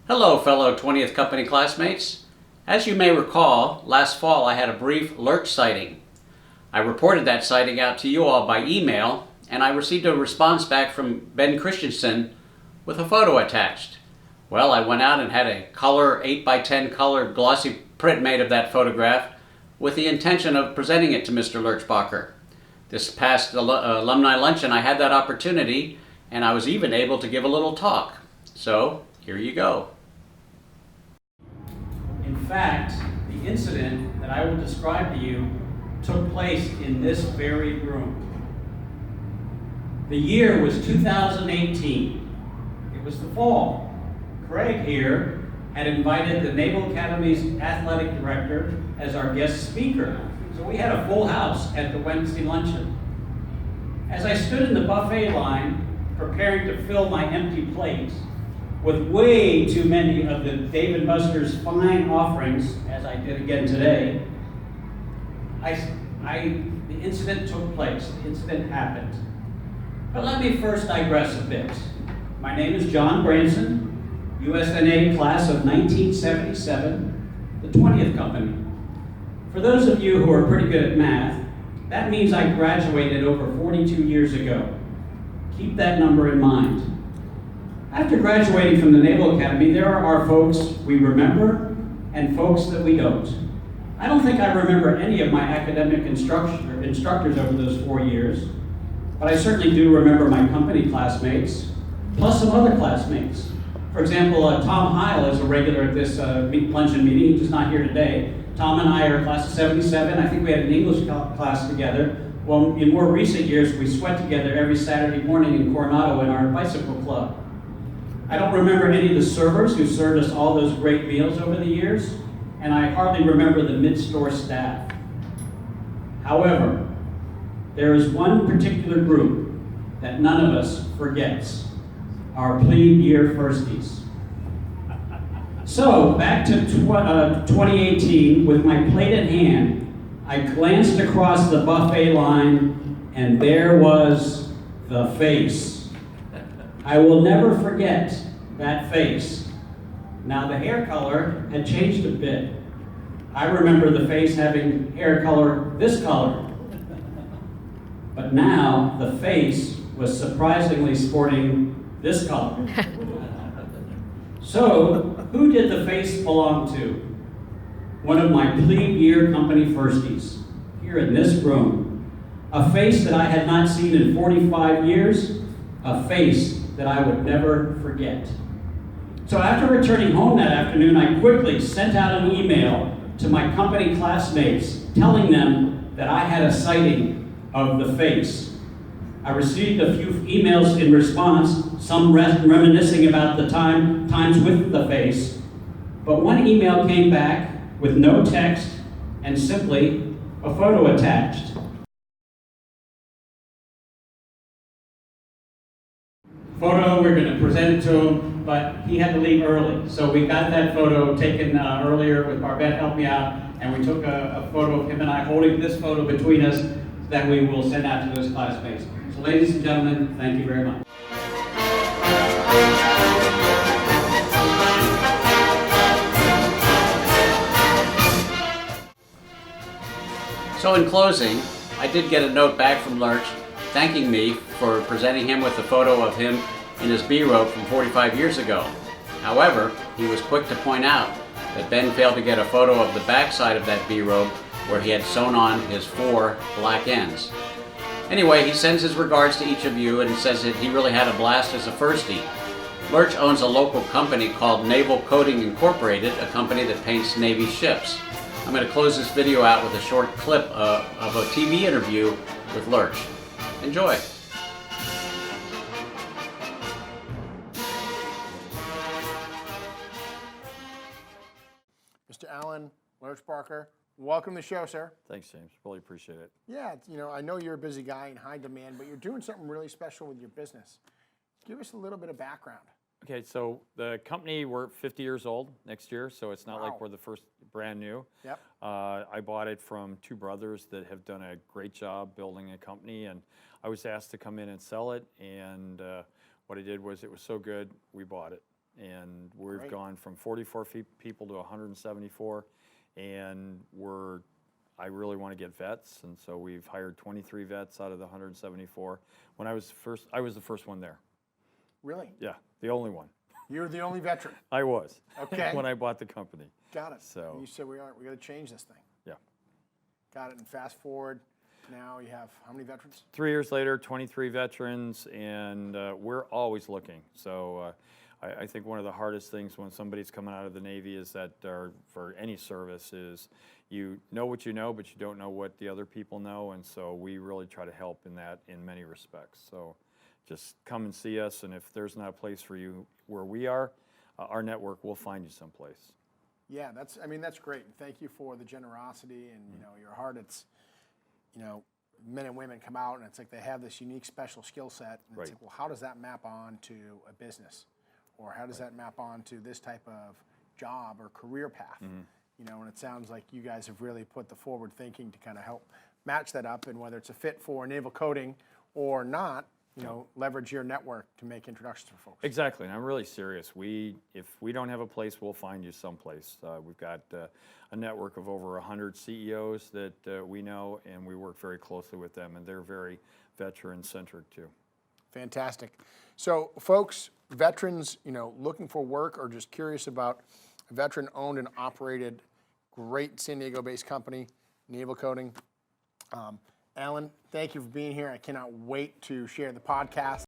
Hello, fellow 20th Company classmates. As you may recall, last fall I had a brief Lerch sighting. I reported that sighting out to you all by email, and I received a response back from Ben Christensen with a photo attached. Well, I went out and had a color 8x10 color glossy print made of that photograph with the intention of presenting it to Mr. Lerchbacher. This past alumni luncheon I had that opportunity, and I was even able to give a little talk. So, here you go. In fact, the incident that I will describe to you took place in this very room. The year was 2018. It was the fall. Craig here had invited the Naval Academy's athletic director as our guest speaker. So we had a full house at the Wednesday luncheon. As I stood in the buffet line preparing to fill my empty plate with way too many of the Dave & Buster's fine offerings, as I did again today, the incident took place. The incident happened. But let me first digress a bit. My name is John Branson, USNA class of 1977, the 20th Company. For those of you who are pretty good at math, that means I graduated over 42 years ago. Keep that number in mind. After graduating from the Naval Academy, there are folks we remember and folks that we don't. I don't think I remember any of my academic instructors over those 4 years, but I certainly do remember my company classmates, plus some other classmates. For example, Tom Heil is a regular at this luncheon meeting. He's just not here today. Tom and I are class of 77. I think we had an English class together. Well, in more recent years, we sweat together every Saturday morning in Coronado in our bicycle club. I don't remember any of the servers who served us all those great meals over the years, and I hardly remember the mid-store staff. However, there is one particular group that none of us forgets, our plebe year firsties. So, back to 2018, with my plate in hand, I glanced across the buffet line, and there was the face. I will never forget that face. Now, the hair color had changed a bit. I remember the face having hair color this color. But now, the face was surprisingly sporting this color. So, who did the face belong to? One of my plebe year company firsties, here in this room. A face that I had not seen in 45 years, a face that I would never forget. So after returning home that afternoon, I quickly sent out an email to my company classmates telling them that I had a sighting of the face. I received a few emails in response, some reminiscing about the times with the face, but one email came back with no text and simply a photo attached. Photo, we're going to present it to him, but he had to leave early. So we got that photo taken earlier with Barbette helped me out, and we took a photo of him and I holding this photo between us that we will send out to those classmates. So ladies and gentlemen, thank you very much. So in closing, I did get a note back from Lerch thanking me for presenting him with a photo of him in his B-robe from 45 years ago. However, he was quick to point out that Ben failed to get a photo of the backside of that B-robe where he had sewn on his 4 black ends. Anyway, he sends his regards to each of you and says that he really had a blast as a firstie. Lerch owns a local company called Naval Coating Incorporated, a company that paints Navy ships. I'm going to close this video out with a short clip of a TV interview with Lerch. Enjoy. Mr. Alan Lerchbacher, welcome to the show, sir. Thanks, James. Really appreciate it. Yeah, I know you're a busy guy in high demand, but you're doing something really special with your business. Give us a little bit of background. Okay, so the company, we're 50 years old next year, so it's not Wow. like we're the first brand new. Yep. I bought it from 2 brothers that have done a great job building a company, and I was asked to come in and sell it, and what I did was it was so good, we bought it. And we've Great. gone from 44 people to 174, and I really want to get vets, and so we've hired 23 vets out of the 174. When I was the first one there. Really? Yeah, the only one. You're the only veteran. I was. Okay. When I bought the company. Got it. So- And you said we got to change this thing. Yeah. Got it. And fast forward, now you have how many veterans? 3 years later, 23 veterans, and we're always looking. So I think one of the hardest things when somebody's coming out of the Navy is that, or for any service, is you know what you know, but you don't know what the other people know, and so we really try to help in that in many respects. So just come and see us, and if there's not a place for you where we are, our network will find you someplace. Yeah, that's great. And thank you for the generosity and, your heart. It's, men and women come out and it's like they have this unique special skill set. And Right. it's like, well, how does that map on to a business? Or how does that map on to this type of job or career path? And it sounds like you guys have really put the forward thinking to kind of help match that up, and whether it's a fit for naval coating or not, leverage your network to make introductions for folks. Exactly, and I'm really serious. If we don't have a place, we'll find you someplace. We've got a network of over 100 CEOs that we know, and we work very closely with them, and they're very veteran-centric too. Fantastic. So, folks, veterans, looking for work or just curious about a veteran-owned and operated, great San Diego-based company, Naval Coating. Alan, thank you for being here. I cannot wait to share the podcast.